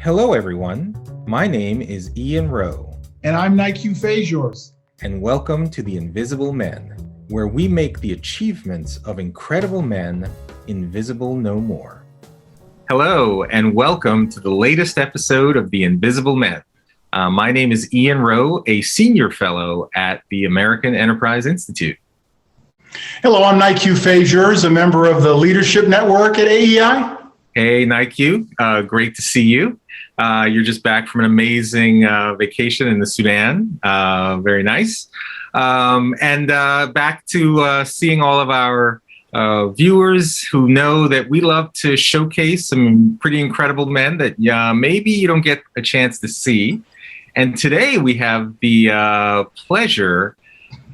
Hello, everyone. My name is Ian Rowe. And I'm Nique. And welcome to The Invisible Men, where we make the achievements of incredible men invisible no more. Hello, and welcome to the latest episode of The Invisible Men. My name is Ian Rowe, a senior fellow at the American Enterprise Institute. Hello, I'm Nique, a member of the Leadership Network at AEI. Hey, Nique, great to see you. You're just back from an amazing vacation in the Sudan. Very nice. And back to seeing all of our viewers who know that we love to showcase some pretty incredible men that maybe you don't get a chance to see. And today we have the pleasure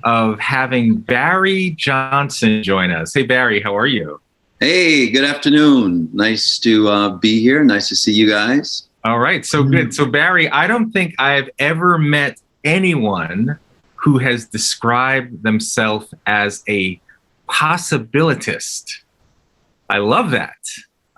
of having Barry Johnson join us. Hey, Barry, how are you? Hey, good afternoon. Nice to be here. Nice to see you guys. All right, so good. So Barry, I don't think I've ever met anyone who has described themselves as a possibilitist. I love that.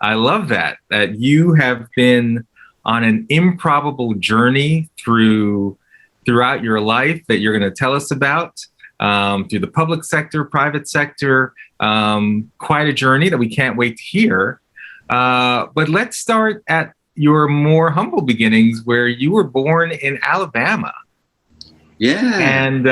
That you have been on an improbable journey throughout your life that you're going to tell us about, through the public sector, private sector, quite a journey that we can't wait to hear. But let's start at your more humble beginnings, where you were born in Alabama. Yeah. And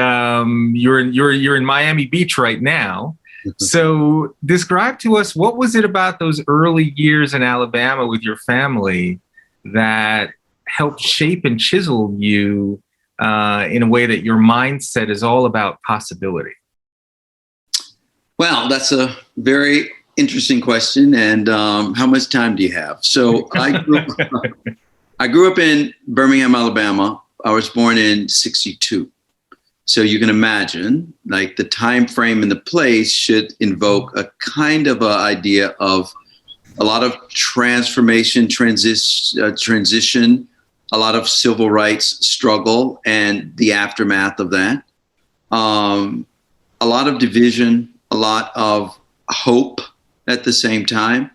you're in Miami Beach right now. So describe to us, what was it about those early years in Alabama with your family that helped shape and chisel you in a way that your mindset is all about possibility? Well, that's a very interesting question. And how much time do you have? So I grew up in Birmingham, Alabama. I was born in 1962. So you can imagine, like, the time frame and the place should invoke a kind of idea of a lot of transformation, transition, a lot of civil rights struggle and the aftermath of that. A lot of division, a lot of hope at the same time.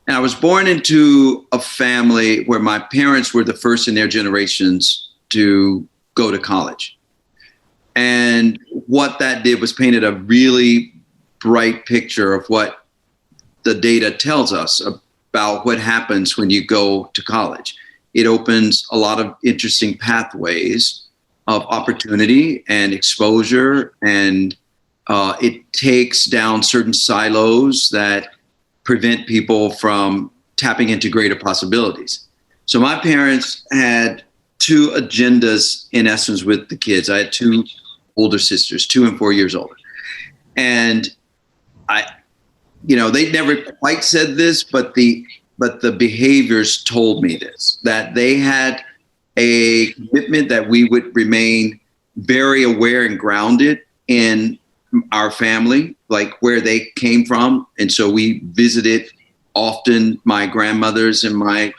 And I was born into a family where my parents were the first in their generations to go to college. And what that did was painted a really bright picture of what the data tells us about what happens when you go to college. It opens a lot of interesting pathways of opportunity and exposure, and it takes down certain silos that prevent people from tapping into greater possibilities. So my parents had two agendas, in essence, with the kids. I had two older sisters, 2 and 4 years older. And they never quite said this, but the behaviors told me this, that they had a commitment that we would remain very aware and grounded in our family, like where they came from. And so we visited often my grandmothers and my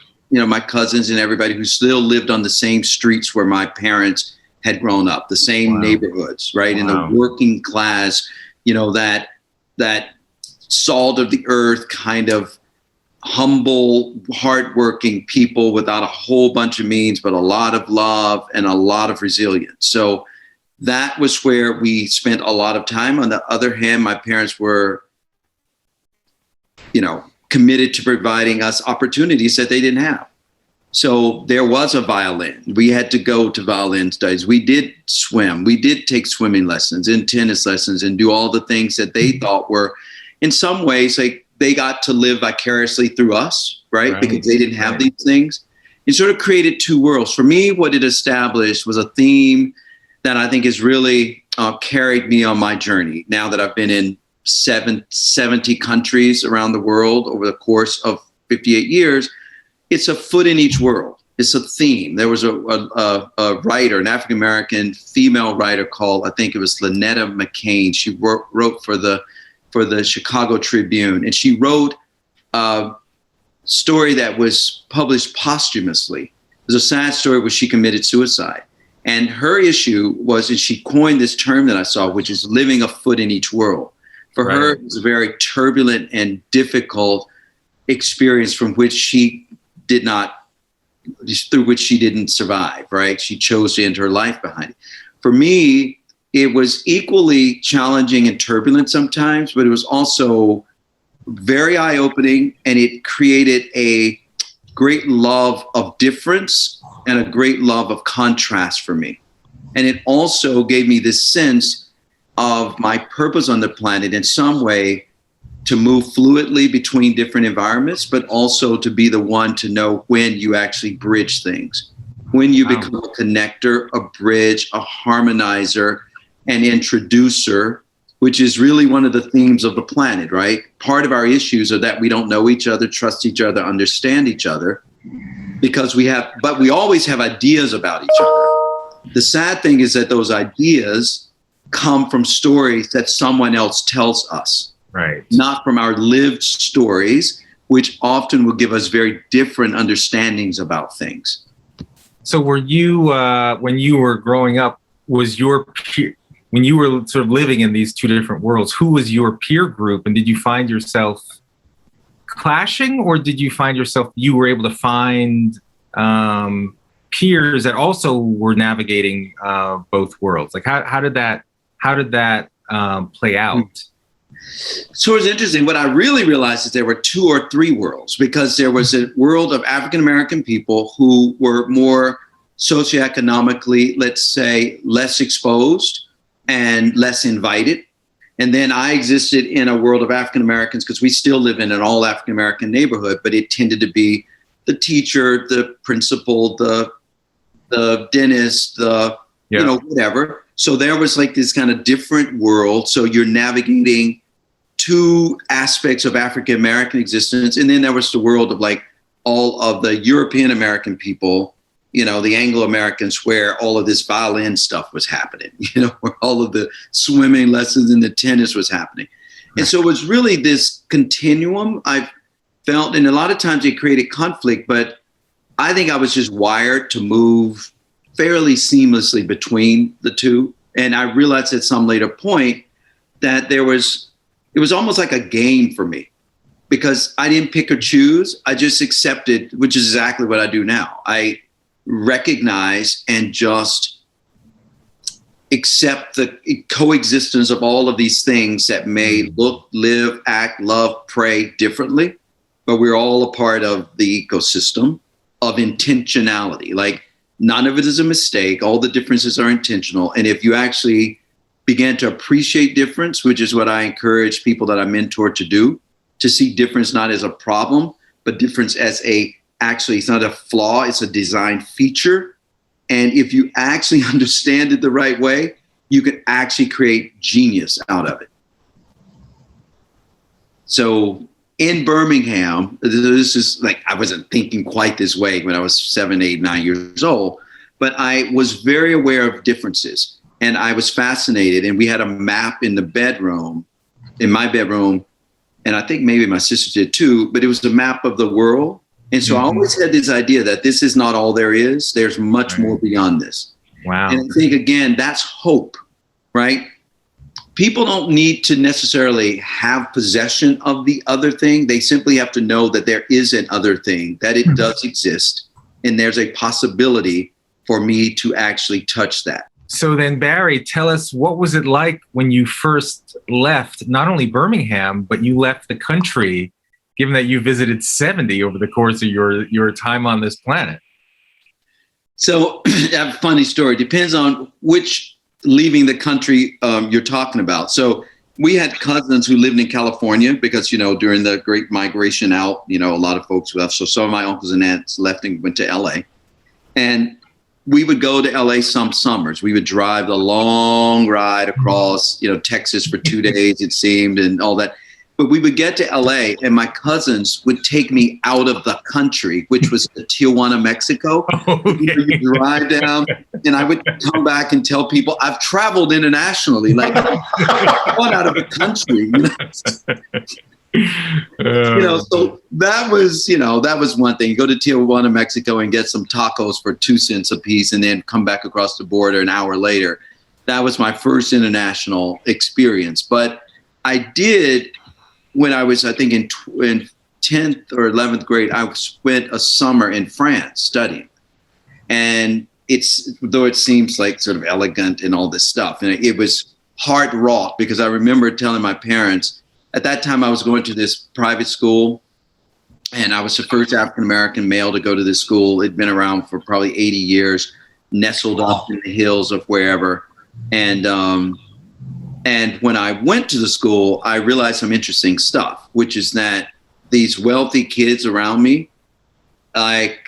cousins and everybody who still lived on the same streets where my parents had grown up, the same neighborhoods, right? In the working class, that salt of the earth kind of humble, hardworking people without a whole bunch of means, but a lot of love and a lot of resilience. So that was where we spent a lot of time. On the other hand, my parents were, committed to providing us opportunities that they didn't have. So there was a violin. We had to go to violin studies. We did swim. We did take swimming lessons and tennis lessons and do all the things that they thought were, in some ways, like they got to live vicariously through us, right? Because they didn't have these things. It sort of created two worlds. For me, what it established was a theme that I think has really carried me on my journey. Now that I've been in 70 countries around the world over the course of 58 years, it's a foot in each world. It's a theme. There was a writer, an African-American female writer called, I think it was Lynetta McCain. She wrote for the Chicago Tribune, and she wrote a story that was published posthumously. It was a sad story where she committed suicide. And her issue was, and she coined this term that I saw, which is living a foot in each world. For her, it was a very turbulent and difficult experience from which she did not through which she didn't survive, right? She chose to end her life behind it. For me, it was equally challenging and turbulent sometimes, but it was also very eye-opening, and it created a great love of difference and a great love of contrast for me. And it also gave me this sense of my purpose on the planet in some way, to move fluidly between different environments, but also to be the one to know when you actually bridge things, when you become a connector, a bridge, a harmonizer, an introducer, which is really one of the themes of the planet, right? Part of our issues are that we don't know each other, trust each other, understand each other, because but we always have ideas about each other. The sad thing is that those ideas come from stories that someone else tells us. Right. Not from our lived stories, which often will give us very different understandings about things. So were you, when you were growing up, was your peer, when you were sort of living in these two different worlds, who was your peer group? And did you find yourself clashing, or did you find yourself, you were able to find peers that also were navigating both worlds? Like how did that play out? So it's interesting. What I really realized is there were 2 or 3 worlds, because there was a world of African-American people who were more socioeconomically, let's say, less exposed and less invited. And then I existed in a world of African-Americans, because we still live in an all African-American neighborhood, but it tended to be the teacher, the principal, the dentist, whatever. So there was like this kind of different world. So you're navigating 2 aspects of African-American existence. And then there was the world of like all of the European-American people, the Anglo-Americans, where all of this violin stuff was happening, where all of the swimming lessons and the tennis was happening. And so it was really this continuum I've felt, and a lot of times it created conflict, but I think I was just wired to move fairly seamlessly between the 2. And I realized at some later point that it was almost like a game for me, because I didn't pick or choose. I just accepted, which is exactly what I do now. I recognize and just accept the coexistence of all of these things that may look, live, act, love, pray differently, but we're all a part of the ecosystem of intentionality. Like, none of it is a mistake. All the differences are intentional. And if you actually begin to appreciate difference, which is what I encourage people that I mentor to do, to see difference not as a problem, but difference as actually, it's not a flaw, it's a design feature. And if you actually understand it the right way, you can actually create genius out of it. So in Birmingham, this is like, I wasn't thinking quite this way when I was 7, 8, 9 years old, but I was very aware of differences, and I was fascinated. And we had a map in my bedroom, and I think maybe my sister did too, but it was a map of the world. And so I always had this idea that this is not all there is. There's much more beyond this. Wow. And I think, again, that's hope, right? People don't need to necessarily have possession of the other thing. They simply have to know that there is an other thing, that it does exist, and there's a possibility for me to actually touch that. So then, Barry, tell us, what was it like when you first left, not only Birmingham, but you left the country, given that you visited 70 over the course of your time on this planet? So I have a funny story. Depends on which leaving the country you're talking about. So we had cousins who lived in California because, during the Great Migration out, a lot of folks left. So some of my uncles and aunts left and went to LA. And we would go to LA some summers. We would drive the long ride across, Texas for 2 days, it seemed, and all that. But we would get to LA, and my cousins would take me out of the country, which was Tijuana, Mexico. You drive down, and I would come back and tell people I've traveled internationally, like one out of the country. So that was one thing. You go to Tijuana, Mexico, and get some tacos for 2 cents a piece, and then come back across the border an hour later. That was my first international experience. But I did, when I was, I think in 10th or 11th grade, I spent a summer in France studying. And though it seems like sort of elegant and all this stuff, and it was heart wrought, because I remember telling my parents at that time I was going to this private school, and I was the first African-American male to go to this school. It'd been around for probably 80 years, nestled up in the hills of wherever. And when I went to the school, I realized some interesting stuff, which is that these wealthy kids around me, I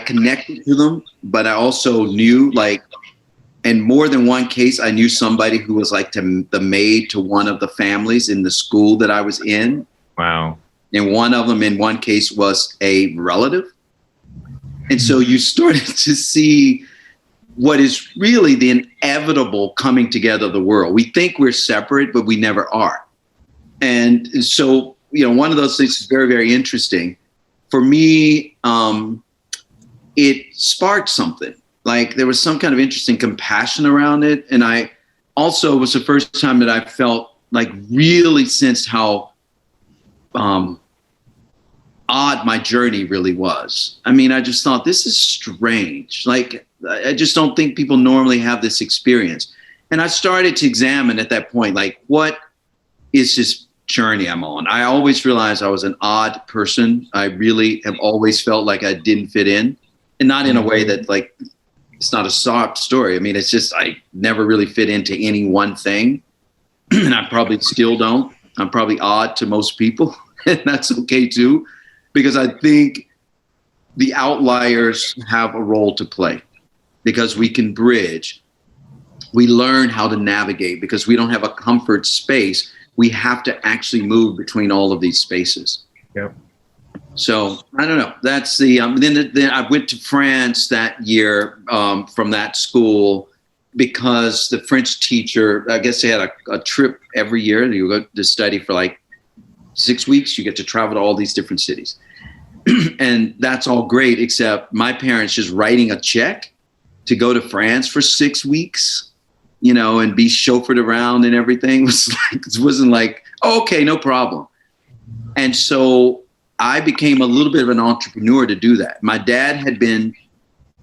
connected to them, but I also knew, like, in more than one case, I knew somebody who was like the maid to one of the families in the school that I was in. Wow. And one of them, in one case, was a relative. And so you started to see what is really the inevitable coming together of the world. We think we're separate, but we never are. And so, one of those things is very, very interesting. For me, it sparked something. Like, there was some kind of interesting compassion around it. And I also, was the first time that I felt like really sensed how odd my journey really was. I mean, I just thought, this is strange. Like, I just don't think people normally have this experience. And I started to examine at that point, like, what is this journey I'm on? I always realized I was an odd person. I really have always felt like I didn't fit in, and not in a way that, like, it's not a soft story. I mean, it's just, I never really fit into any one thing. And I probably still don't. I'm probably odd to most people, and that's okay too, because I think the outliers have a role to play, because we can bridge. We learn how to navigate because we don't have a comfort space. We have to actually move between all of these spaces. Yep. So I don't know. That's the then I went to France that year from that school, because the French teacher, I guess they had a trip every year. You go to study for like 6 weeks. You get to travel to all these different cities. And that's all great, except my parents just writing a check to go to France for 6 weeks, and be chauffeured around and everything wasn't like, oh, okay, no problem. And so I became a little bit of an entrepreneur to do that. My dad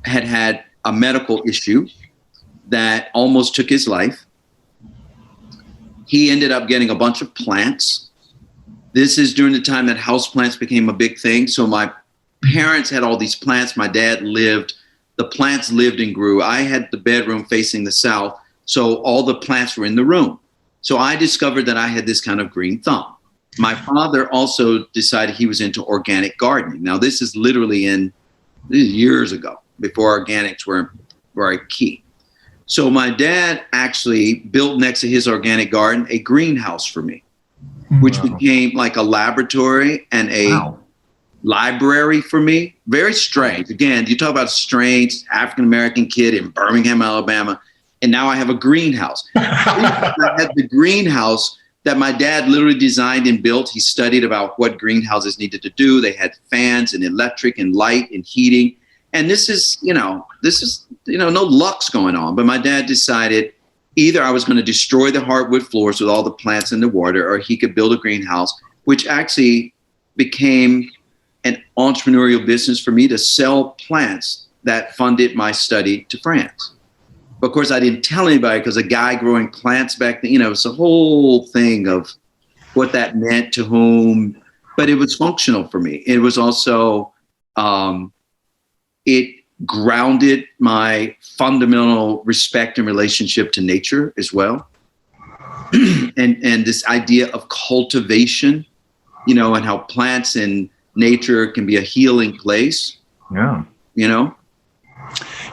had a medical issue that almost took his life. He ended up getting a bunch of plants. This is during the time that houseplants became a big thing. So my parents had all these plants. My dad the plants lived and grew. I had the bedroom facing the south, so all the plants were in the room. So I discovered that I had this kind of green thumb. My father also decided he was into organic gardening. Now, this is literally this is years ago, before organics were very key. So my dad actually built, next to his organic garden, a greenhouse for me, which became like a laboratory and a library for me. Very strange. Again, you talk about a strange African-American kid in Birmingham, Alabama, and now I have a greenhouse. I had the greenhouse that my dad literally designed and built. He studied about what greenhouses needed to do. They had fans and electric and light and heating. And this is no lux going on. But my dad decided either I was going to destroy the hardwood floors with all the plants in the water, or he could build a greenhouse, which actually became an entrepreneurial business for me to sell plants that funded my study to France. But of course, I didn't tell anybody, because a guy growing plants back then, it's a whole thing of what that meant to whom. But it was functional for me. It was also, it grounded my fundamental respect and relationship to nature as well. and this idea of cultivation, and how plants and nature can be a healing place. Yeah.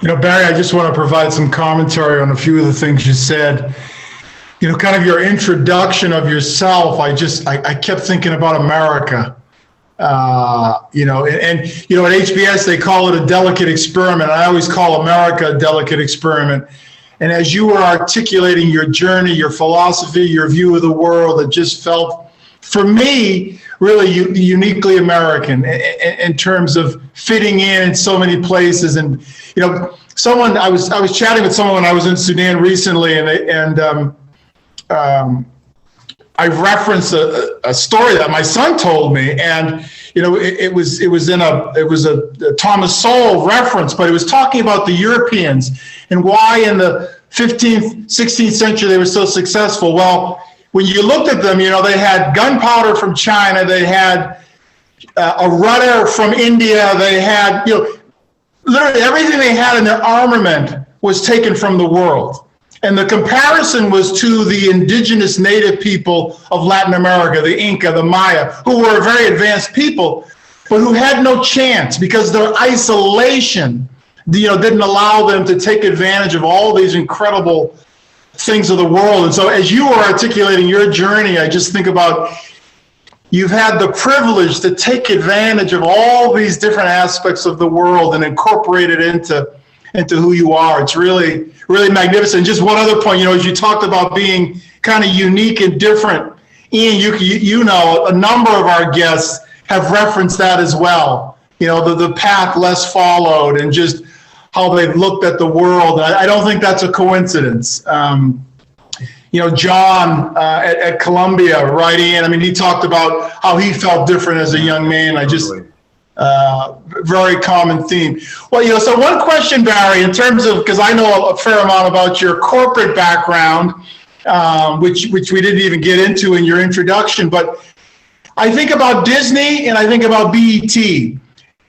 Barry, I just want to provide some commentary on a few of the things you said. Kind of your introduction of yourself. I kept thinking about America. At HBS, they call it a delicate experiment. I always call America a delicate experiment. And as you were articulating your journey, your philosophy, your view of the world, it just felt, for me, really uniquely American in terms of fitting in so many places. And, I was chatting with someone when I was in Sudan recently, and I referenced a story that my son told me. And, it was a Thomas Sowell reference, but it was talking about the Europeans and why in the 15th, 16th century they were so successful. Well, when you looked at them, they had gunpowder from China, they had a rudder from India, they had, literally everything they had in their armament was taken from the world. And the comparison was to the indigenous native people of Latin America, the Inca, the Maya, who were a very advanced people, but who had no chance because their isolation, didn't allow them to take advantage of all these incredible things of the world. And so as you were articulating your journey, I just think about you've had the privilege to take advantage of all these different aspects of the world and incorporate it into who you are. It's really, really magnificent. Just one other point, as you talked about being kind of unique and different, Ian, a number of our guests have referenced that as well. The path less followed and just how they've looked at the world. I don't think that's a coincidence. John at Columbia, right, Ian? He talked about how he felt different as a young man. Very common theme. Well, so one question, Barry, in terms of, because I know a fair amount about your corporate background, which we didn't even get into in your introduction, but I think about Disney and I think about BET,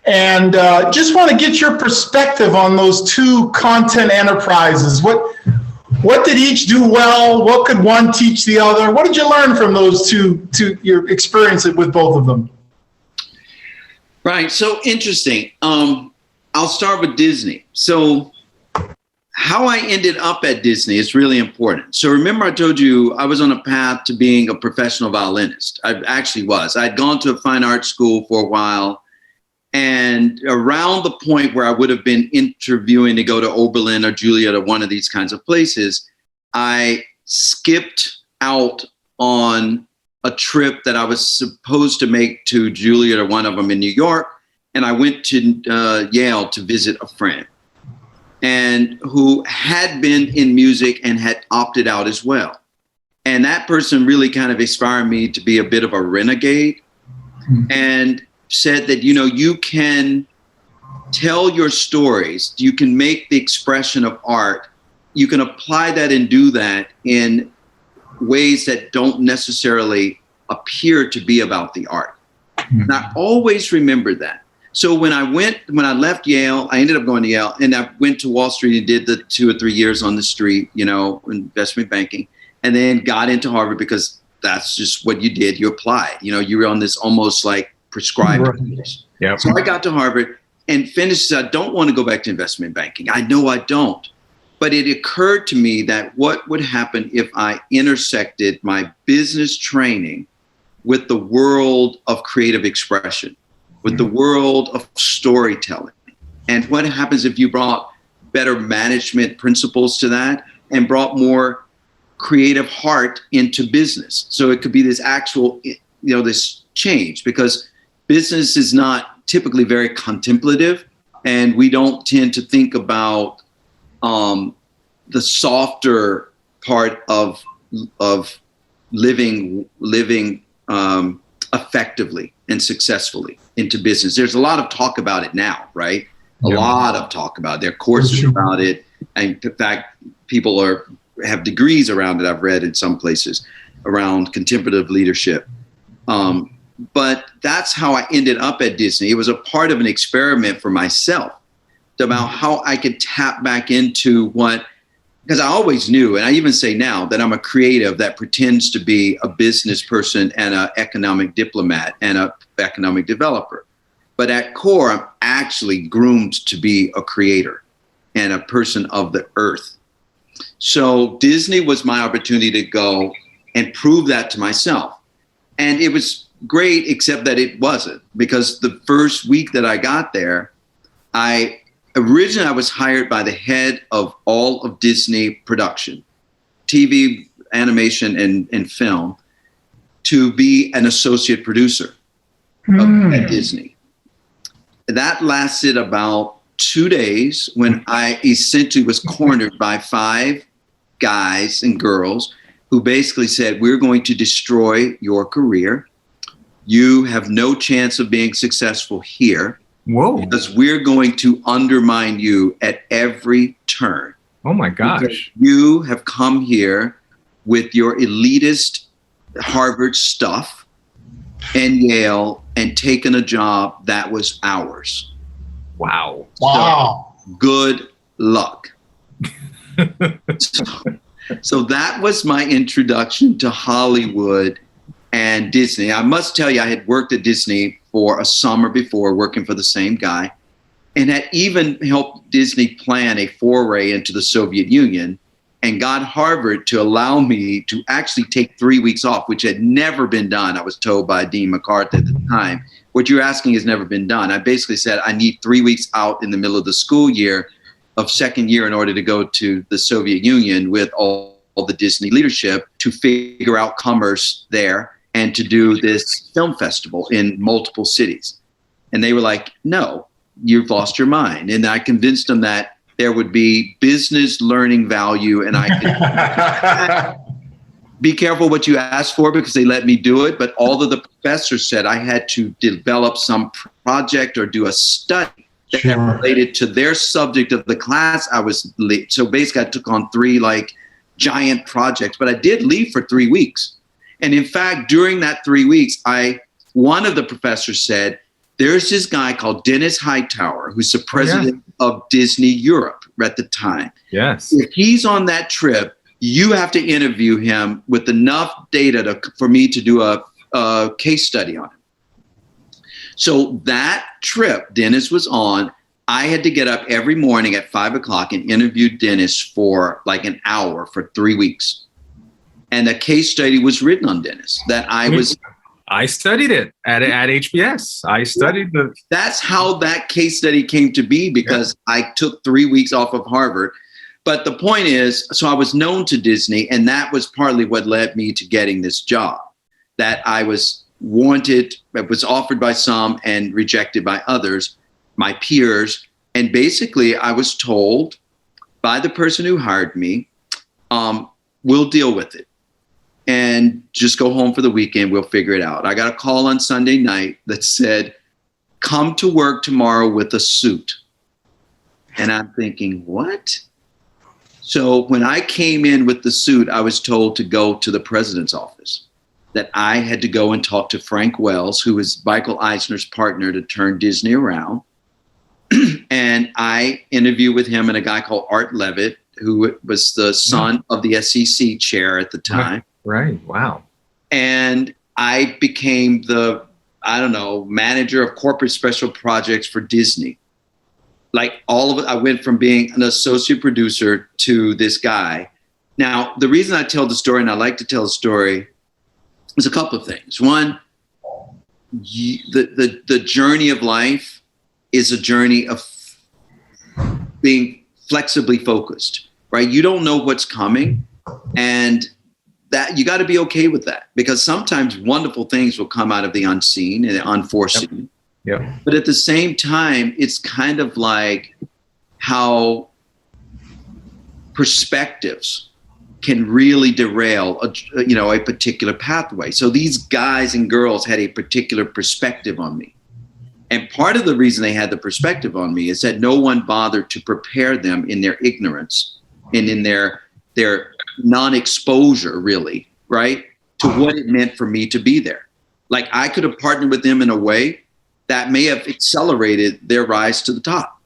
and just want to get your perspective on those two content enterprises. What did each do well? What could one teach the other? What did you learn from those two your experience with both of them? Right. So interesting. I'll start with Disney. So how I ended up at Disney is really important. So remember I told you I was on a path to being a professional violinist. I actually was. I'd gone to a fine arts school for a while. And around the point where I would have been interviewing to go to Oberlin or Juilliard or one of these kinds of places, I skipped out on a trip that I was supposed to make to Juilliard or one of them in New York. And I went to Yale to visit a friend and who had been in music and had opted out as well. And that person really kind of inspired me to be a bit of a renegade and said that, you can tell your stories, you can make the expression of art, you can apply that and do that in ways that don't necessarily appear to be about the art. And I always remembered that. So when I left Yale, I ended up going to Yale and I went to Wall Street and did the 2 or 3 years on the street, investment banking, and then got into Harvard because that's just what you did. You applied, you were on this almost like prescribed. Right. Yep. So I got to Harvard and finished. I don't want to go back to investment banking. I know I don't. But it occurred to me that what would happen if I intersected my business training with the world of creative expression, with the world of storytelling. And what happens if you brought better management principles to that and brought more creative heart into business? So it could be this actual, this change, because business is not typically very contemplative, and we don't tend to think about the softer part of living effectively and successfully into business. There's a lot of talk about it now, right? A lot of talk about it. There are courses about it, and in fact, people have degrees around it. I've read in some places around contemplative leadership. But that's how I ended up at Disney. It was a part of an experiment for myself about how I could tap back into because I always knew, and I even say now, that I'm a creative that pretends to be a business person and an economic diplomat and an economic developer. But at core, I'm actually groomed to be a creator and a person of the earth. So Disney was my opportunity to go and prove that to myself. And it was great, except that it wasn't, because the first week that I got there, originally I was hired by the head of all of Disney production, TV, animation, and film, to be an associate producer at Disney. That lasted about 2 days when I essentially was cornered by 5 guys and girls who basically said, we're going to destroy your career. you have no chance of being successful here. Whoa. Because we're going to undermine you at every turn. Oh my Because gosh. you have come here with your elitist Harvard stuff and Yale and taken a job that was ours. Wow. Wow. So, good luck. So that was my introduction to Hollywood and Disney. I must tell you, I had worked at Disney for a summer before, working for the same guy, and had even helped Disney plan a foray into the Soviet Union, and got Harvard to allow me to actually take 3 weeks off, which had never been done. I was told by Dean McCarthy at the time, what you're asking has never been done. I basically said, I need 3 weeks out in the middle of the school year of second year in order to go to the Soviet Union with all the Disney leadership to figure out commerce there and to do this film festival in multiple cities. And they were like, no, you've lost your mind. And I convinced them that there would be business learning value, and I could be careful what you ask for, because they let me do it. But all of the professors said I had to develop some project or do a study that related to their subject of the class I was lead. So basically I took on 3 like giant projects, but I did leave for 3 weeks. And in fact, during that 3 weeks, one of the professors said, there's this guy called Dennis Hightower, who's the president of Disney Europe at the time. Yes. If he's on that trip, you have to interview him with enough data for me to do a case study on him. So that trip Dennis was on, I had to get up every morning at 5 o'clock and interview Dennis for like an hour for 3 weeks. And a case study was written on Dennis that I studied it at HBS. I studied the. That's how that case study came to be, because I took 3 weeks off of Harvard. But the point is, so I was known to Disney, and that was partly what led me to getting this job, that I was wanted, it was offered by some and rejected by others, my peers. And basically I was told by the person who hired me, we'll deal with it and just go home for the weekend. We'll figure it out. I got a call on Sunday night that said, come to work tomorrow with a suit. And I'm thinking, what? So when I came in with the suit, I was told to go to the president's office, that I had to go and talk to Frank Wells, who was Michael Eisner's partner to turn Disney around. And I interviewed with him and a guy called Art Levitt, who was the son of the SEC chair at the time. Right. Wow. And I became the, manager of corporate special projects for Disney. Like all of it, I went from being an associate producer to this guy. Now, the reason I tell the story, and I like to tell the story, is a couple of things. One, the journey of life is a journey of being flexibly focused, right? You don't know what's coming, and that you got to be okay with that, because sometimes wonderful things will come out of the unseen and the unforeseen. Yep. But at the same time, it's kind of like how perspectives can really derail a particular pathway. So these guys and girls had a particular perspective on me. And part of the reason they had the perspective on me is that no one bothered to prepare them in their ignorance and in their non-exposure, really, right, to what it meant for me to be there. Like I could have partnered with them in a way that may have accelerated their rise to the top.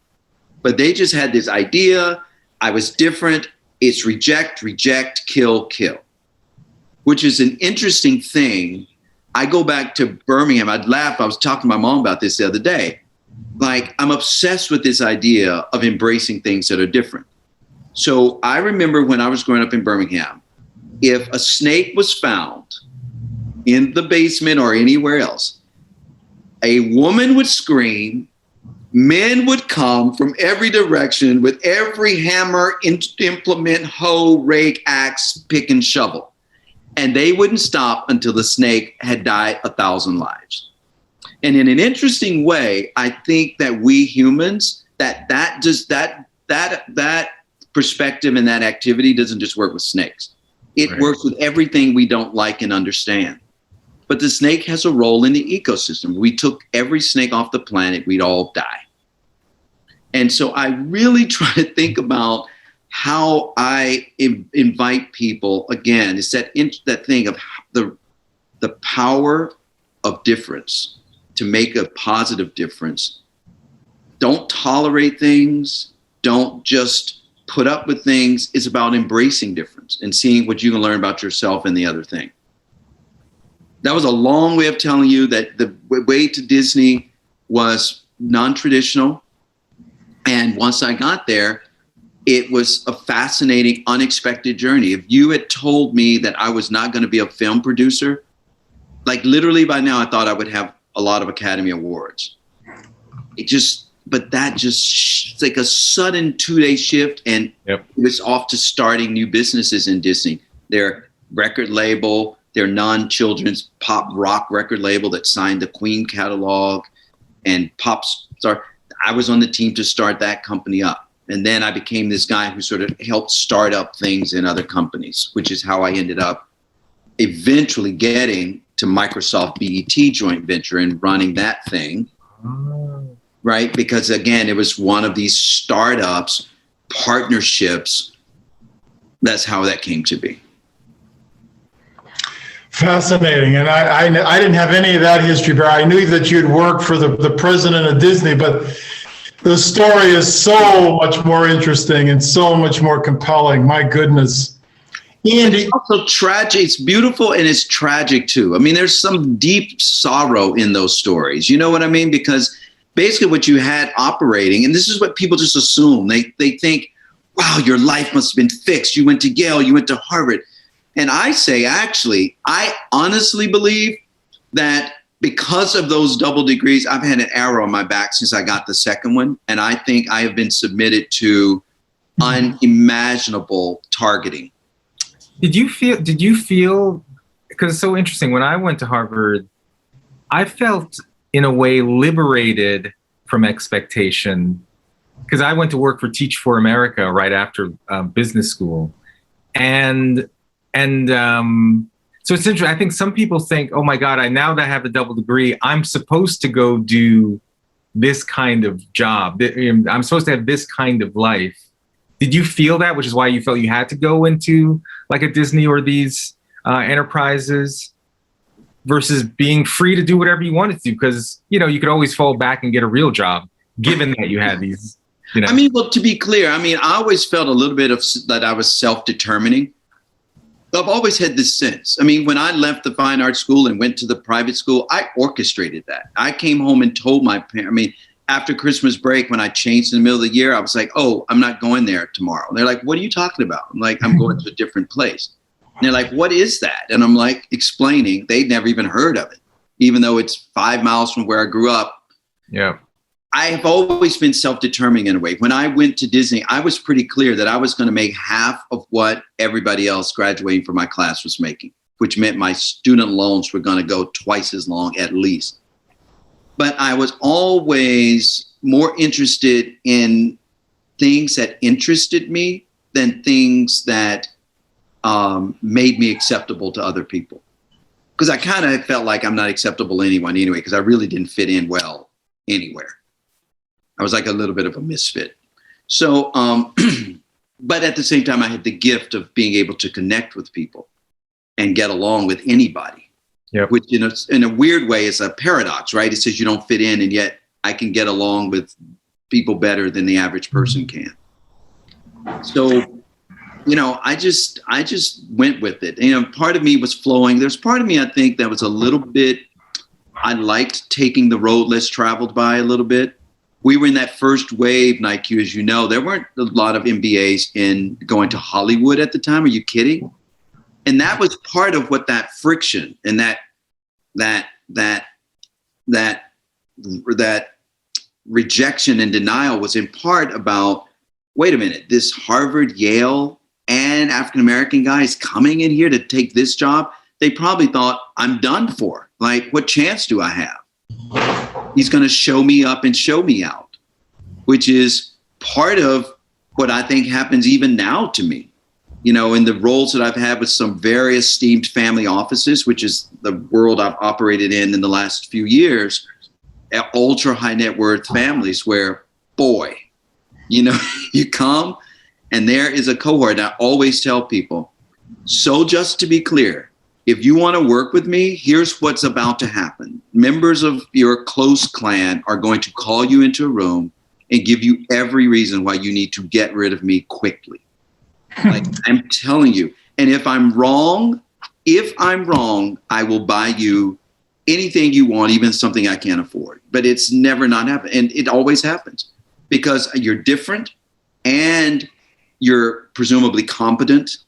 But they just had this idea, I was different, it's reject, kill, which is an interesting thing. I go back to Birmingham, I'd laugh, I was talking to my mom about this the other day. Like, I'm obsessed with this idea of embracing things that are different. So I remember when I was growing up in Birmingham, if a snake was found in the basement or anywhere else, a woman would scream, men would come from every direction with every hammer, implement, hoe, rake, axe, pick, and shovel. And they wouldn't stop until the snake had died 1,000 lives. And in an interesting way, I think that we humans, that perspective and that activity doesn't just work with snakes. It works with everything we don't like and understand. but the snake has a role in the ecosystem. We took every snake off the planet, we'd all die. And so I really try to think about how I invite people, again, it's that thing of the power of difference to make a positive difference. Don't tolerate things. Don't just put up with things. It's about embracing difference and seeing what you can learn about yourself and the other thing. That was a long way of telling you that the way to Disney was non-traditional. And once I got there, it was a fascinating, unexpected journey. If you had told me that I was not going to be a film producer, like literally by now, I thought I would have a lot of Academy Awards. It's like a sudden 2-day shift, and it was off to starting new businesses in Disney. Their record label, their non-children's pop rock record label that signed the Queen catalog and pop star. I was on the team to start that company up. And then I became this guy who sort of helped start up things in other companies, which is how I ended up eventually getting to Microsoft BET joint venture and running that thing. Right? Because again, it was one of these startups, partnerships. That's how that came to be. Fascinating. And I didn't have any of that history, Barry. I knew that you'd worked for the president of Disney, but the story is so much more interesting and so much more compelling. My goodness. And it's also tragic. It's beautiful and it's tragic too. I mean, there's some deep sorrow in those stories. You know what I mean? Because basically what you had operating, and this is what people just assume. They think, wow, your life must have been fixed. You went to Yale, you went to Harvard. And I say, actually, I honestly believe that because of those double degrees, I've had an arrow on my back since I got the second one. And I think I have been submitted to unimaginable targeting. Did you feel, because it's so interesting, when I went to Harvard, I felt in a way liberated from expectation, because I went to work for Teach for America right after business school. And so it's interesting. I think some people think, oh my God, now that I have a double degree, I'm supposed to go do this kind of job. I'm supposed to have this kind of life. Did you feel that, which is why you felt you had to go into like a Disney or these enterprises versus being free to do whatever you wanted to do? Because, you could always fall back and get a real job, given that you had these, I mean, well, to be clear, I always felt a little bit of that I was self-determining. I've always had this sense. I mean, when I left the fine arts school and went to the private school, I orchestrated that. I came home and told my parents, after Christmas break, when I changed in the middle of the year, I was like, oh, I'm not going there tomorrow. And they're like, what are you talking about? I'm like, I'm going to a different place. And they're like, what is that? And I'm like, explaining. They'd never even heard of it, even though it's 5 miles from where I grew up. Yeah. I've always been self-determining in a way. When I went to Disney, I was pretty clear that I was going to make half of what everybody else graduating from my class was making, which meant my student loans were going to go twice as long at least. But I was always more interested in things that interested me than things that made me acceptable to other people. Because I kind of felt like I'm not acceptable to anyone anyway, because I really didn't fit in well anywhere. I was like a little bit of a misfit. So, but at the same time, I had the gift of being able to connect with people and get along with anybody. Yep. Which, in a weird way, is a paradox, right? It says you don't fit in, and yet I can get along with people better than the average person can. So, I just went with it. Part of me was flowing. There's part of me, I think, that was a little bit, I liked taking the road less traveled by a little bit. We were in that first wave, Nique, as you know. There weren't a lot of MBAs in going to Hollywood at the time. Are you kidding? And that was part of what that friction and that rejection and denial was in part about, wait a minute, this Harvard, Yale, and African-American guy is coming in here to take this job. They probably thought, I'm done for. Like, what chance do I have? He's going to show me up and show me out, which is part of what I think happens even now to me. You know, in the roles that I've had with some very esteemed family offices, which is the world I've operated in the last few years, ultra high net worth families where, boy, you know, you come and there is a cohort. And I always tell people, so just to be clear, if you want to work with me, here's what's about to happen. Members of your close clan are going to call you into a room and give you every reason why you need to get rid of me quickly. Like, I'm telling you. And if I'm wrong, I will buy you anything you want, even something I can't afford. But it's never not happened. And it always happens because you're different and you're presumably competent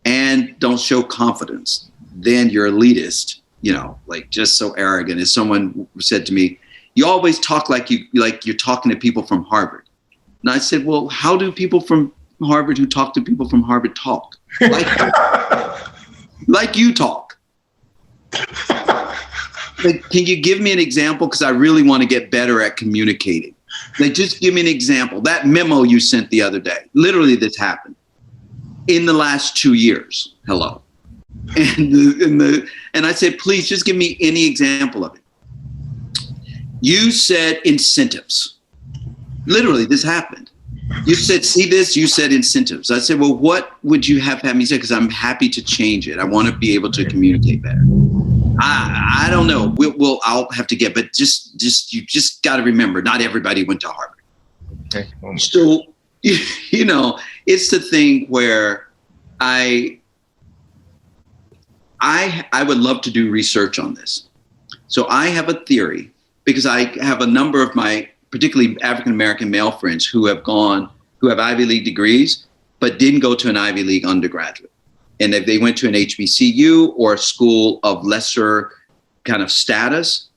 and don't show confidence. Then you're elitist, you know, like just so arrogant. As someone said to me, you always talk like you're talking to people from Harvard. And I said, well, how do people from Harvard who talk to people from Harvard talk? Like you talk. Like, can you give me an example? Because I really want to get better at communicating. Like, just give me an example. That memo you sent the other day, literally this happened in the last 2 years. Hello. And I said, please just give me any example of it. You said incentives. Literally, this happened. You said, see this, you said incentives. I said, well, what would you have me say? Because I'm happy to change it. I want to be able to communicate better. I don't know. I'll have to get, but you just got to remember, not everybody went to Harvard. Okay. So, you know, it's the thing where I would love to do research on this. So I have a theory because I have a number of my particularly African-American male friends who have Ivy League degrees, but didn't go to an Ivy League undergraduate. And if they went to an HBCU or a school of lesser kind of status,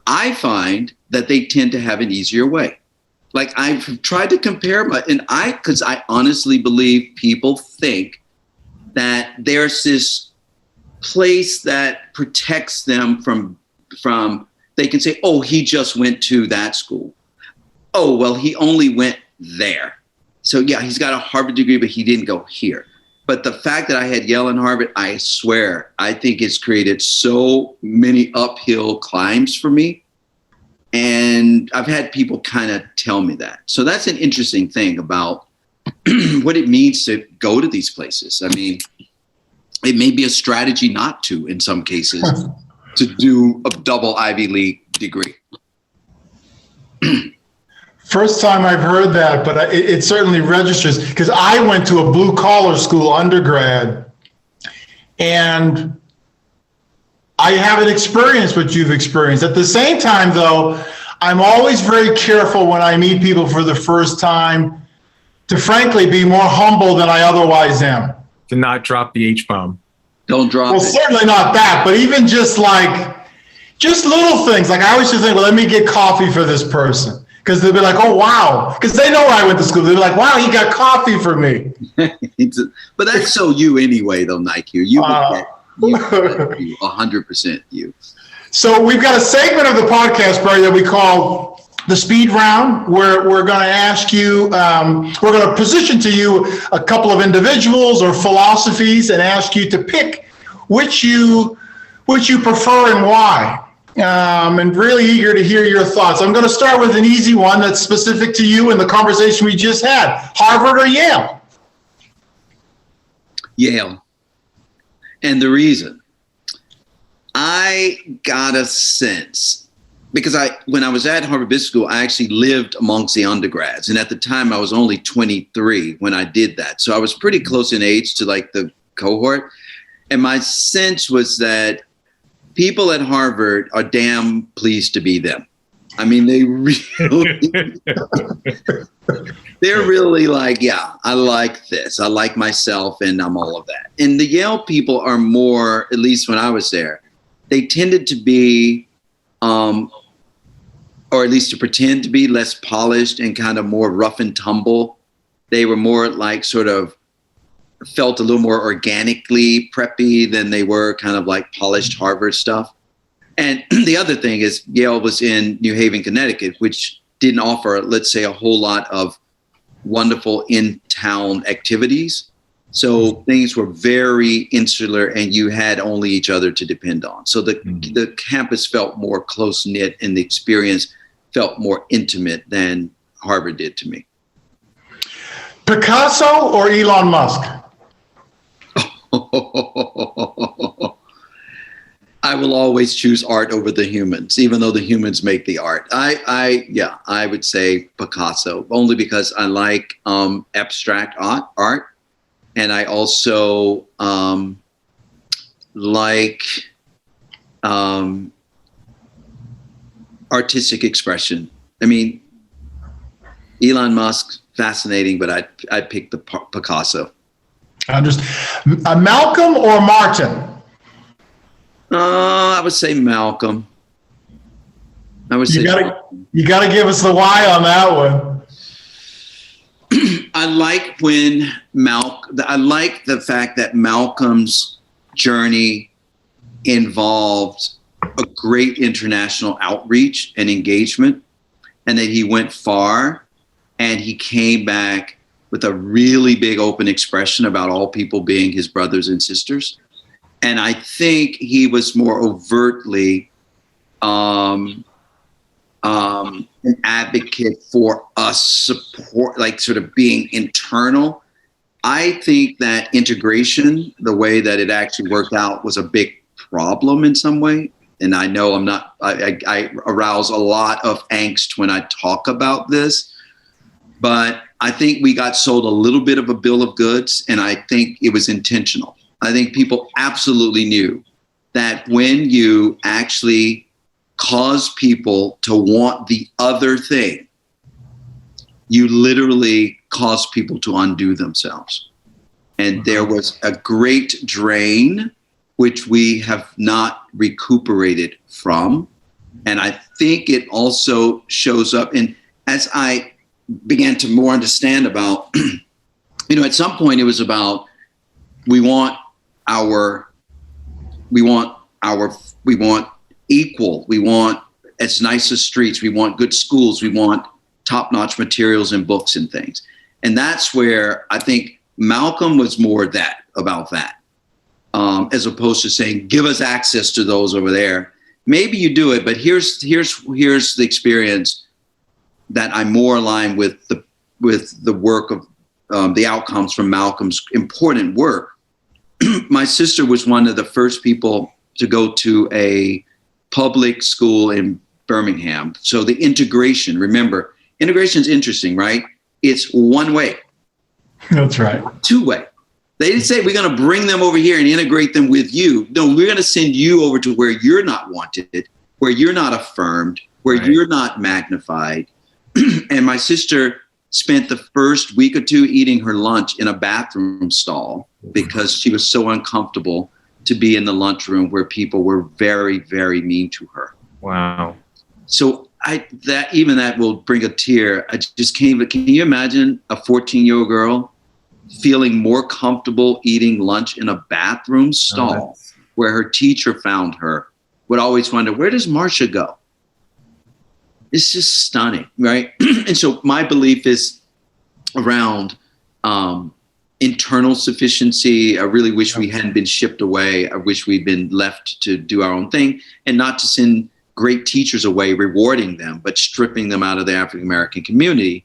I find that they tend to have an easier way. Like, I've tried to compare because I honestly believe people think that there's this place that protects them from they can say, oh, he just went to that school. Oh, well, he only went there. So yeah, he's got a Harvard degree, but he didn't go here. But the fact that I had Yale and Harvard, I swear, I think it's created so many uphill climbs for me. And I've had people kind of tell me that. So that's an interesting thing about what it means to go to these places. I mean, it may be a strategy not to, in some cases, to do a double Ivy League degree. First time I've heard that, but it certainly registers because I went to a blue collar school undergrad, and I haven't experienced what you've experienced. At the same time, though, I'm always very careful when I meet people for the first time to frankly be more humble than I otherwise am. To not drop the H-bomb. Don't drop Well, it. certainly not that, but even just little things. Like, I always just think, well, let me get coffee for this person. Because they'll be like, oh, wow. Because they know I went to school. They'll be like, wow, he got coffee for me. But that's so you anyway, though, Nique. You 100% you. So we've got a segment of the podcast, Barry, that we call the speed round, where we're going to ask you, we're going to position to you a couple of individuals or philosophies and ask you to pick which you prefer and why. And really eager to hear your thoughts. I'm going to start with an easy one that's specific to you and the conversation we just had. Harvard or Yale? Yale. And the reason, I got a sense, because when I was at Harvard Business School, I actually lived amongst the undergrads. And at the time, I was only 23 when I did that. So I was pretty close in age to like the cohort. And my sense was that people at Harvard are damn pleased to be them. I mean, they're really like, yeah, I like this. I like myself and I'm all of that. And the Yale people are more, at least when I was there, they tended to be, or at least to pretend to be, less polished and kind of more rough and tumble. They were more like sort of felt a little more organically preppy than they were kind of like polished Harvard stuff. And the other thing is Yale was in New Haven, Connecticut, which didn't offer, let's say, a whole lot of wonderful in-town activities. So things were very insular, and you had only each other to depend on. So the campus felt more close knit, and the experience felt more intimate than Harvard did to me. Picasso or Elon Musk? I will always choose art over the humans, even though the humans make the art. I would say Picasso, only because I like abstract art. And I also like artistic expression. I mean, Elon Musk, fascinating, but I'd pick the Picasso. Malcolm or Martin? I would say Malcolm. You gotta give us the why on that one. I like the fact that Malcolm's journey involved a great international outreach and engagement, and that he went far, and he came back with a really big open expression about all people being his brothers and sisters. And I think he was more overtly an advocate for us support, like sort of being internal. I think that integration, the way that it actually worked out, was a big problem in some way. And I know I arouse a lot of angst when I talk about this, but I think we got sold a little bit of a bill of goods, and I think it was intentional. I think people absolutely knew that when you actually cause people to want the other thing, you literally cause people to undo themselves. And there was a great drain, which we have not recuperated from. And I think it also shows up. And as I began to more understand about, at some point it was about, we want equal, we want as nice as streets, we want good schools, we want top-notch materials and books and things. And that's where I think Malcolm was more about that, as opposed to saying, give us access to those over there. Maybe you do it, but here's the experience that I'm more aligned with the work of the outcomes from Malcolm's important work. My sister was one of the first people to go to a public school in Birmingham. So the integration, remember, integration is interesting, right? It's one way. That's right. Two way. They didn't say we're going to bring them over here and integrate them with you. No, we're going to send you over to where you're not wanted, where you're not affirmed, where you're not magnified. And my sister spent the first week or two eating her lunch in a bathroom stall because she was so uncomfortable to be in the lunchroom where people were very, very mean to her. Wow. So that will bring a tear. I just can't. Can you imagine a 14-year-old girl feeling more comfortable eating lunch in a bathroom stall where her teacher found her? Would always wonder, where does Marcia go? It's just stunning, right? And so my belief is around internal sufficiency. I really wish we hadn't been shipped away. I wish we'd been left to do our own thing, and not to send great teachers away, rewarding them, but stripping them out of the African-American community.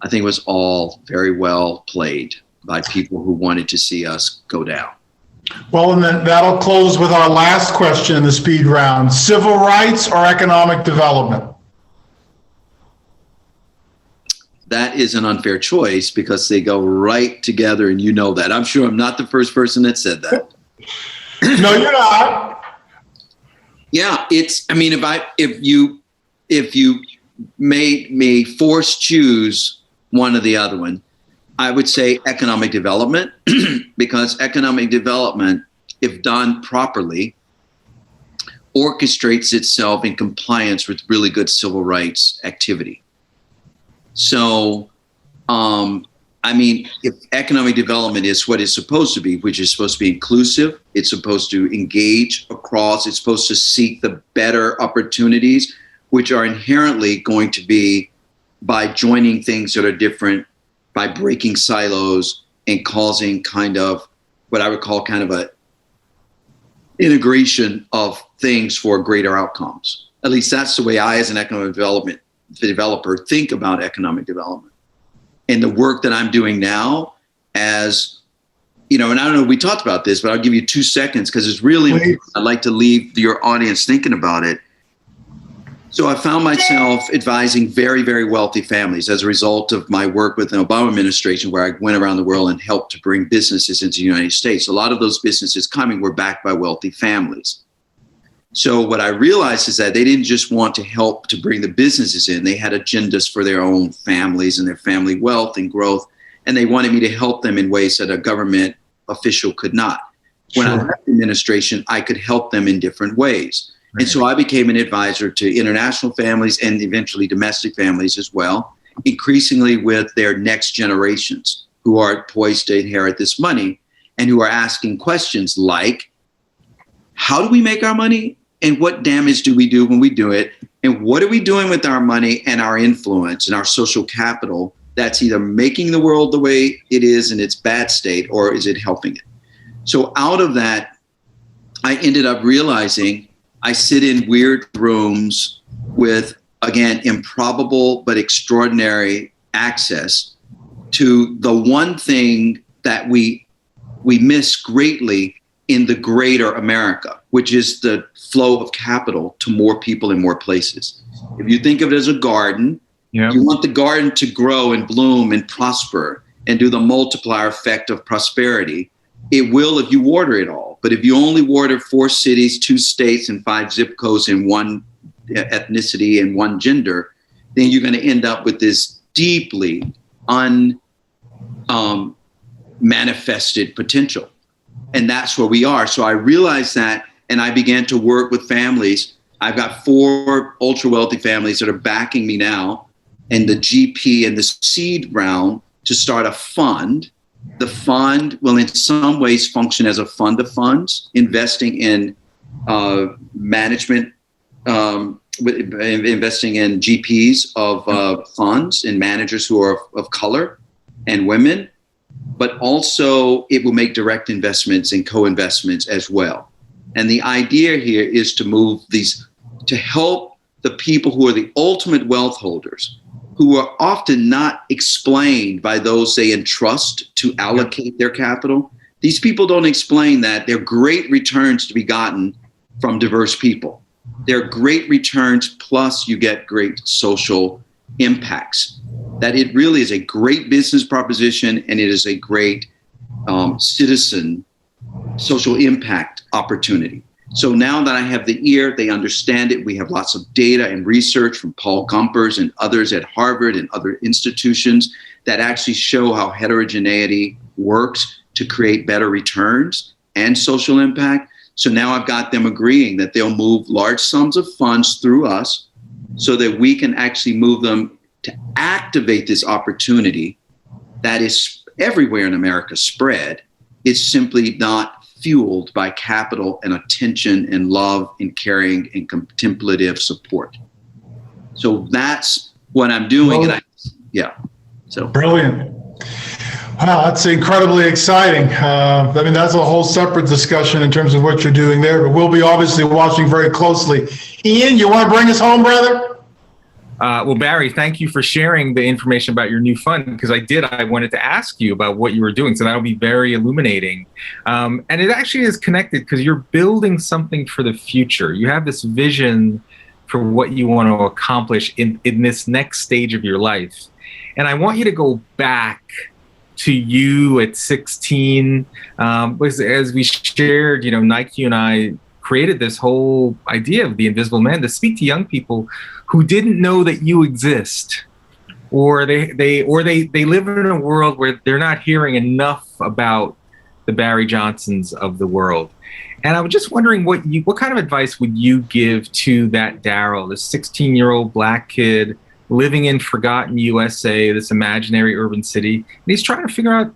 I think it was all very well played by people who wanted to see us go down. Well, and then that'll close with our last question in the speed round. Civil rights or economic development? That is an unfair choice because they go right together, and you know that. I'm sure I'm not the first person that said that. No, you're not. Yeah, if you made me force choose one or the other one, I would say economic development, because economic development, if done properly, orchestrates itself in compliance with really good civil rights activity. So, if economic development is what it's supposed to be, which is supposed to be inclusive, it's supposed to engage across, it's supposed to seek the better opportunities, which are inherently going to be by joining things that are different, by breaking silos and causing kind of what I would call kind of a integration of things for greater outcomes. At least that's the way I, as an economic developer, think about economic development. And the work that I'm doing now, as and I don't know if we talked about this, but I'll give you 2 seconds because it's really important. I'd like to leave your audience thinking about it. So I found myself advising very, very wealthy families as a result of my work with the Obama administration, where I went around the world and helped to bring businesses into the United States. A lot of those businesses coming were backed by wealthy families. So what I realized is that they didn't just want to help to bring the businesses in. They had agendas for their own families and their family wealth and growth. And they wanted me to help them in ways that a government official could not. When I left the administration, I could help them in different ways. And so I became an advisor to international families and eventually domestic families as well, increasingly with their next generations who are poised to inherit this money and who are asking questions like, how do we make our money and what damage do we do when we do it? And what are we doing with our money and our influence and our social capital that's either making the world the way it is in its bad state, or is it helping it? So out of that, I ended up realizing I sit in weird rooms with, again, improbable but extraordinary access to the one thing that we miss greatly in the greater America, which is the flow of capital to more people in more places. If you think of it as a garden, you want the garden to grow and bloom and prosper and do the multiplier effect of prosperity. It will if you water it all. But if you only water 4 cities, 2 states, and 5 zip codes and 1 ethnicity and 1 gender, then you're going to end up with this deeply unmanifested potential. And that's where we are. So I realized that, and I began to work with families. I've got 4 ultra wealthy families that are backing me now in the GP and the seed round to start a fund. The fund will in some ways function as a fund of funds, investing in management, investing in GPs of funds and managers who are of color and women, but also it will make direct investments and co-investments as well. And the idea here is to move these, to help the people who are the ultimate wealth holders, who are often not explained by those they entrust to allocate their capital. These people don't explain that there are great returns to be gotten from diverse people. There are great returns, plus you get great social impacts. That it really is a great business proposition, and it is a great citizen social impact opportunity. So now that I have the ear, they understand it. We have lots of data and research from Paul Gumpers and others at Harvard and other institutions that actually show how heterogeneity works to create better returns and social impact. So now I've got them agreeing that they'll move large sums of funds through us so that we can actually move them to activate this opportunity that is everywhere in America spread. It's simply not fueled by capital and attention and love and caring and contemplative support. So that's what I'm doing. And Brilliant. Wow, that's incredibly exciting. I mean, that's a whole separate discussion in terms of what you're doing there, but we'll be obviously watching very closely. Ian, you want to bring us home, brother? Well, Barry, thank you for sharing the information about your new fund, because I wanted to ask you about what you were doing. So that'll be very illuminating. And it actually is connected because you're building something for the future. You have this vision for what you want to accomplish in this next stage of your life. And I want you to go back to you at 16. As we shared, Nique and I created this whole idea of the invisible man to speak to young people who didn't know that you exist, or they live in a world where they're not hearing enough about the Barry Johnsons of the world. And I was just wondering what kind of advice would you give to that Darryl, this 16-year-old black kid living in forgotten USA, this imaginary urban city, and he's trying to figure out,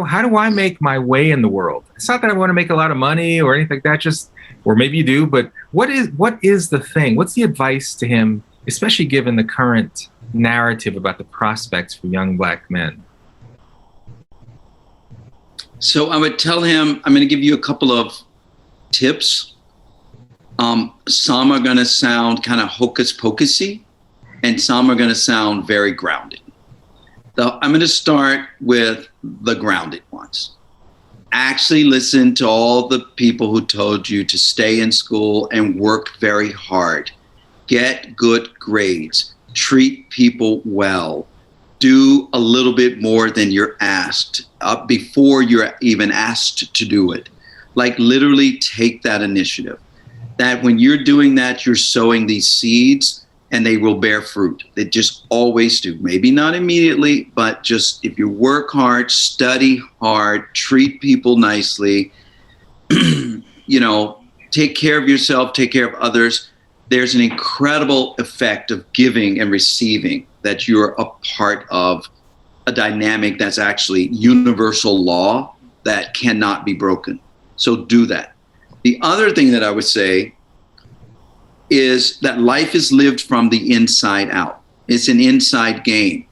how do I make my way in the world? It's not that I want to make a lot of money or anything like that, or maybe you do, but what is the thing? What's the advice to him, especially given the current narrative about the prospects for young black men? So I would tell him, I'm going to give you a couple of tips. Some are going to sound kind of hocus pocusy, and some are going to sound very grounded. I'm going to start with the grounded ones. Actually listen to all the people who told you to stay in school and work very hard. Get good grades. Treat people well. Do a little bit more than you're asked before you're even asked to do it. Like literally take that initiative. That when you're doing that, you're sowing these seeds and they will bear fruit. They just always do. Maybe not immediately, but just if you work hard, study hard, treat people nicely, take care of yourself, take care of others. There's an incredible effect of giving and receiving that you're a part of a dynamic that's actually universal law that cannot be broken. So do that. The other thing that I would say is that life is lived from the inside out. It's an inside game.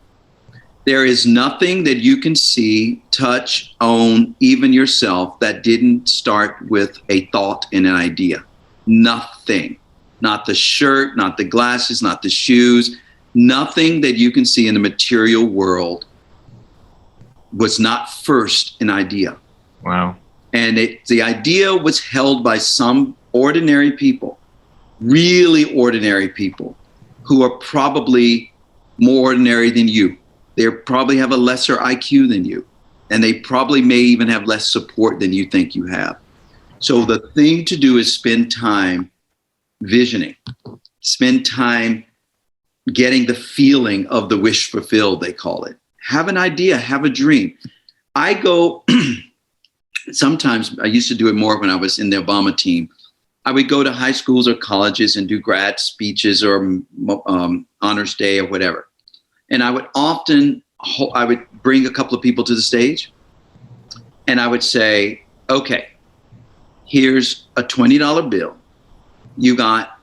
There is nothing that you can see, touch, own, even yourself, that didn't start with a thought and an idea. Nothing. Not the shirt, not the glasses, not the shoes. Nothing that you can see in the material world was not first an idea. Wow. And the idea was held by some ordinary people, really ordinary people, who are probably more ordinary than you. They probably have a lesser IQ than you, and they probably may even have less support than you think you have. So the thing to do is spend time visioning, spend time getting the feeling of the wish fulfilled, they call it. Have an idea, have a dream. I go, sometimes I used to do it more when I was in the Obama team. I would go to high schools or colleges and do grad speeches or honors day or whatever. And I would I would bring a couple of people to the stage and I would say, okay, here's a $20 bill. You got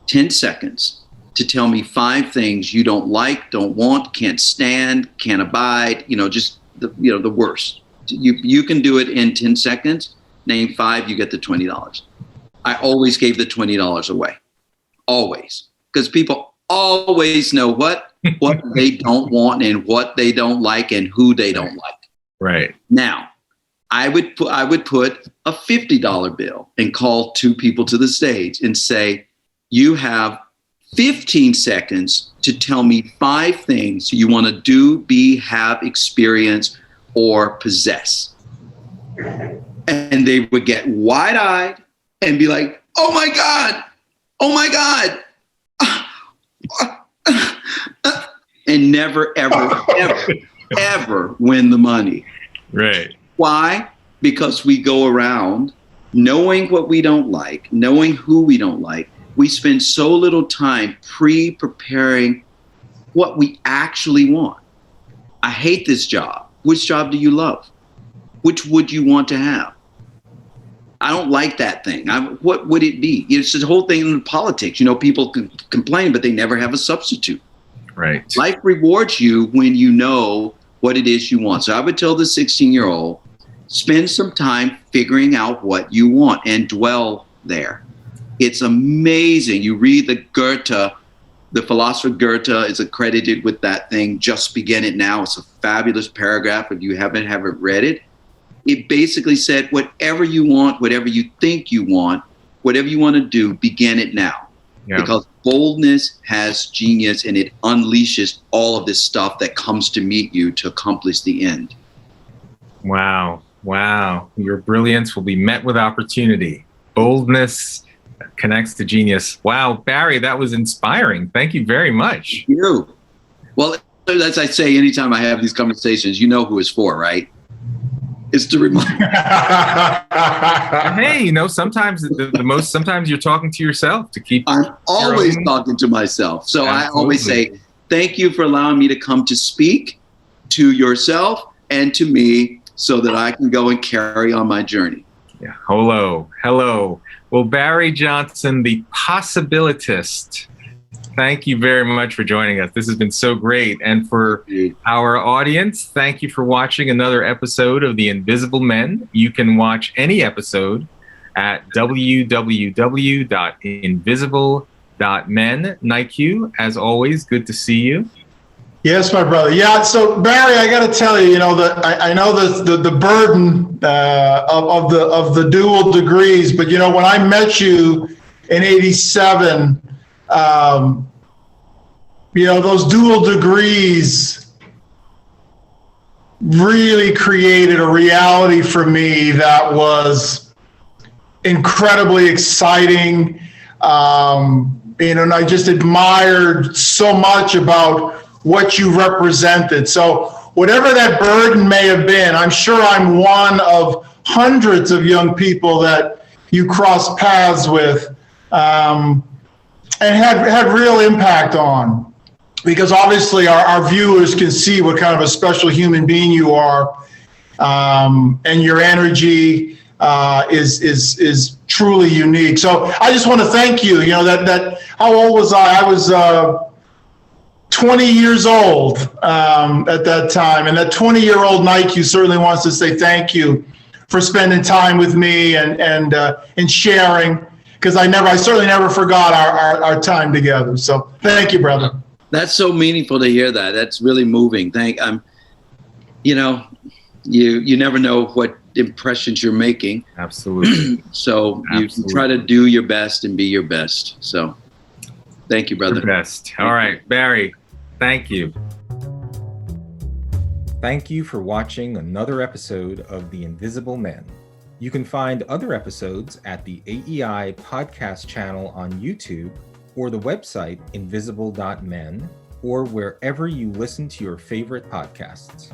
10 seconds to tell me 5 things you don't like, don't want, can't stand, can't abide, just the worst. You can do it in 10 seconds. Name 5, you get the $20. I always gave the $20 away. Always. Because people always know what they don't want and what they don't like and who they don't like. Right. Now, I would put a $50 bill and call 2 people to the stage and say, you have 15 seconds to tell me 5 things you want to do, be, have, experience, or possess. And they would get wide-eyed and be like, oh my God, and never, ever, ever, ever win the money. Right. Why? Because we go around knowing what we don't like, knowing who we don't like. We spend so little time preparing what we actually want. I hate this job. Which job do you love? Which would you want to have? I don't like that thing. What would it be? It's the whole thing in politics. People can complain, but they never have a substitute. Right. Life rewards you when you know what it is you want. So I would tell the 16-year-old, spend some time figuring out what you want and dwell there. It's amazing. You read the philosopher Goethe is accredited with that thing, Just Begin It Now. It's a fabulous paragraph. If you haven't read it, it basically said, whatever you want, whatever you think you want, whatever you want to do, begin it now. Yeah. Because boldness has genius and it unleashes all of this stuff that comes to meet you to accomplish the end. Wow. Your brilliance will be met with opportunity. Boldness connects to genius. Wow, Barry, that was inspiring. Thank you very much. Thank you. Well, as I say, anytime I have these conversations, you know who it's for, right? It's to remind. Hey, sometimes sometimes you're talking to yourself to keep. I'm always talking to myself. So Absolutely. I always say, thank you for allowing me to come to speak to yourself and to me so that I can go and carry on my journey. Yeah. Hello. Well, Barry Johnson, the possibilitist, Thank you very much for joining us. This has been so great. And for our audience, thank you for watching another episode of The Invisible Men. You can watch any episode at www.invisible.men. Nique, as always, good to see you. Yes, my brother. Yeah. So Barry, I got to tell you, I know the burden of the dual degrees, but when I met you in '87, those dual degrees really created a reality for me that was incredibly exciting. And I just admired so much about what you represented. So whatever that burden may have been, I'm sure I'm one of hundreds of young people that you crossed paths with and had real impact on. Because obviously our viewers can see what kind of a special human being you are, and your energy is truly unique. So I just want to thank you. That how old was I? I was 20 years old at that time, and that 20-year-old Nique certainly wants to say thank you for spending time with me and sharing, because I certainly never forgot our time together. So thank you, brother. That's so meaningful to hear that. That's really moving. You never know what impressions you're making. Absolutely. So Absolutely. You can try to do your best and be your best. So thank you, brother. Your best. All right, Barry, thank you. Thank you for watching another episode of The Invisible Men. You can find other episodes at the AEI podcast channel on YouTube, or the website invisible.men, or wherever you listen to your favorite podcasts.